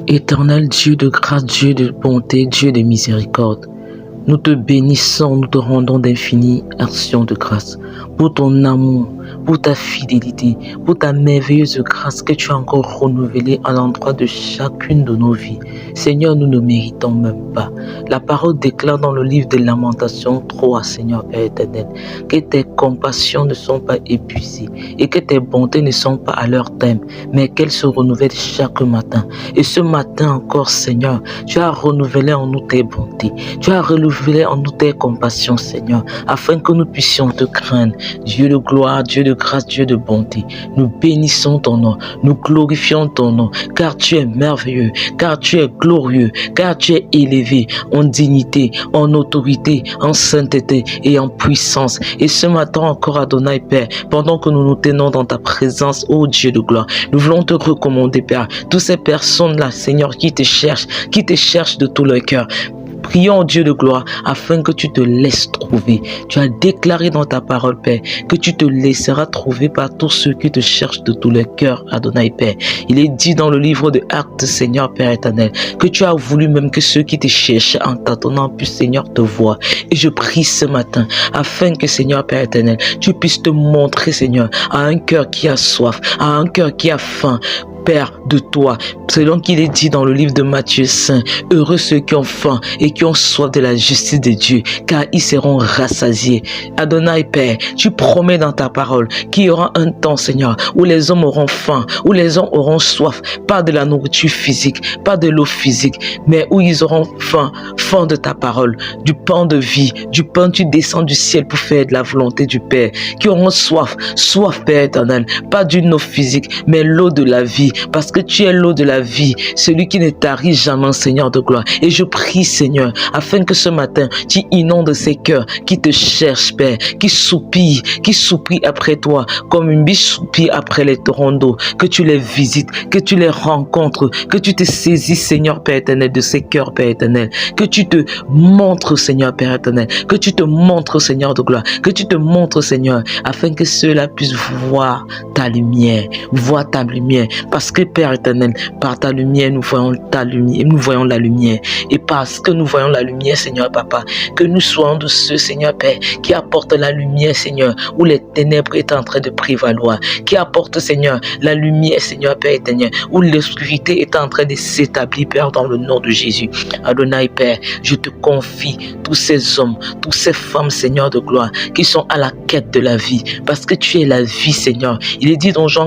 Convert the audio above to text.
Éternel Dieu de grâce, Dieu de bonté, Dieu de miséricorde, nous te bénissons, nous te rendons d'infinies actions de grâce pour ton amour, pour ta fidélité, pour ta merveilleuse grâce que tu as encore renouvelée à l'endroit de chacune de nos vies. Seigneur, nous ne méritons même pas. La parole déclare dans le livre des Lamentations 3, Seigneur Père éternel, que tes compassions ne sont pas épuisées et que tes bontés ne sont pas à leur terme, mais qu'elles se renouvellent chaque matin. Et ce matin encore, Seigneur, tu as renouvelé en nous tes bontés, tu as renouvelé en nous tes compassions, Seigneur, afin que nous puissions te craindre. Dieu de gloire, Dieu de grâce, Dieu de bonté, nous bénissons ton nom, nous glorifions ton nom, car tu es merveilleux, car tu es glorieux, car tu es élevé en dignité, en autorité, en sainteté et en puissance. Et ce matin encore, Adonai Père, pendant que nous nous tenons dans ta présence, ô Dieu de gloire, nous voulons te recommander, Père, toutes ces personnes-là, Seigneur, qui te cherchent de tout leur cœur. Prions, Dieu de gloire, afin que tu te laisses trouver. Tu as déclaré dans ta parole, Père, que tu te laisseras trouver par tous ceux qui te cherchent de tout leur cœur, Adonai Père. Il est dit dans le livre de Actes, Seigneur Père éternel, que tu as voulu même que ceux qui te cherchent en t'attendant puissent, Seigneur, te voir. Et je prie ce matin, afin que, Seigneur Père éternel, tu puisses te montrer, Seigneur, à un cœur qui a soif, à un cœur qui a faim, Père, de toi, selon qu'il est dit dans le livre de Matthieu 5, heureux ceux qui ont faim et qui ont soif de la justice de Dieu, car ils seront rassasiés. Adonai Père, tu promets dans ta parole qu'il y aura un temps, Seigneur, où les hommes auront faim, où les hommes auront soif, pas de la nourriture physique, pas de l'eau physique, mais où ils auront faim de ta parole, du pain de vie, du pain tu descends du ciel pour faire de la volonté du Père, qui auront soif, Père éternel, pas d'une eau physique, mais l'eau de la vie, parce que tu es l'eau de la vie, celui qui ne tarit jamais, Seigneur de gloire. Et je prie, Seigneur, afin que ce matin, tu inondes ces cœurs qui te cherchent, Père, qui soupirent après toi, comme une biche soupire après les torrents d'eau, que tu les visites, que tu les rencontres, que tu te saisis, Seigneur Père éternel, de ces cœurs, Père éternel, que tu te montres, Seigneur Père éternel, que tu te montres, Seigneur de gloire, que tu te montres, Seigneur, afin que ceux-là puissent voir ta lumière, parce que Père éternel, par ta lumière, nous voyons la lumière, et parce que nous voyons la lumière, Seigneur Papa, que nous soyons de ceux, Seigneur Père, qui apportent la lumière, Seigneur, où les ténèbres est en train de prévaloir, qui apportent, Seigneur, la lumière, Seigneur Père éternel, où l'obscurité est en train de s'établir, Père, dans le nom de Jésus. Adonai Père, je te confie tous ces hommes, toutes ces femmes, Seigneur de gloire, qui sont à la quête de la vie, parce que tu es la vie, Seigneur. Il est dit dans Jean